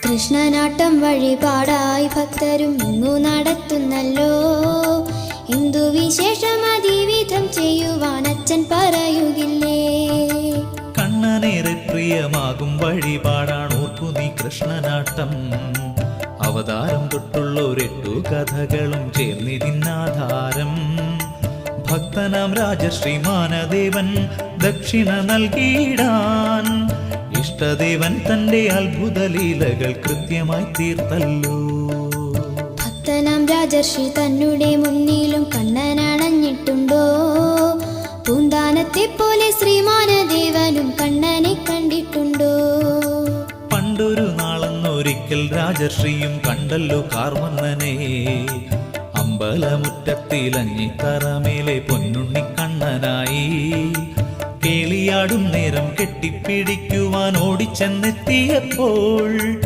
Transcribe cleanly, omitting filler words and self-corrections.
കൃഷ്ണനാട്ടം വഴിപാടായി ഭക്തരും ഇങ്ങു നടത്തുന്നല്ലോ. എന്തു വിശേഷം അതിവിധം ചെയ്യുവാൻ അച്ഛൻ പറയുകില്ലേ? കണ്ണനേറെ പ്രിയമാകും വഴിപാടാണ് ഓർക്കു നീ കൃഷ്ണനാട്ടം. അവതാരം തൊട്ടുള്ളൊരെട്ടു കഥകളും ചേർന്നിതിന്നാധാരം. ഭക്തനാം രാജശ്രീ മാനദേവൻ ദക്ഷിണ നൽകിയിടാൻ ഇഷ്ടദേവൻ തന്റെ അത്ഭുത ലീലകൾ കൃത്യമായി തീർത്തല്ലോ. ഭക്തനാം രാജർഷി തന്നെ മുന്നിലും കണ്ണനണഞ്ഞിട്ടുണ്ടോ? പൂന്താനത്തെ പോലെ ശ്രീമാനദേവനും കണ്ണനെ കണ്ടിട്ടുണ്ടോ? പണ്ടൊരു നാളെന്നൊരിക്കൽ രാജർഷിയും കണ്ടല്ലോ കാർവർണ്ണനെ. അമ്പലമുറ്റത്തിലഞ്ഞിത്തറമേലെ പൊന്നുണ്ണി കണ്ണനായി കേളിയാടും നേരം കെട്ടിപ്പിടിക്കുവാൻ ഓടിച്ചെന്നെത്തിയപ്പോൾ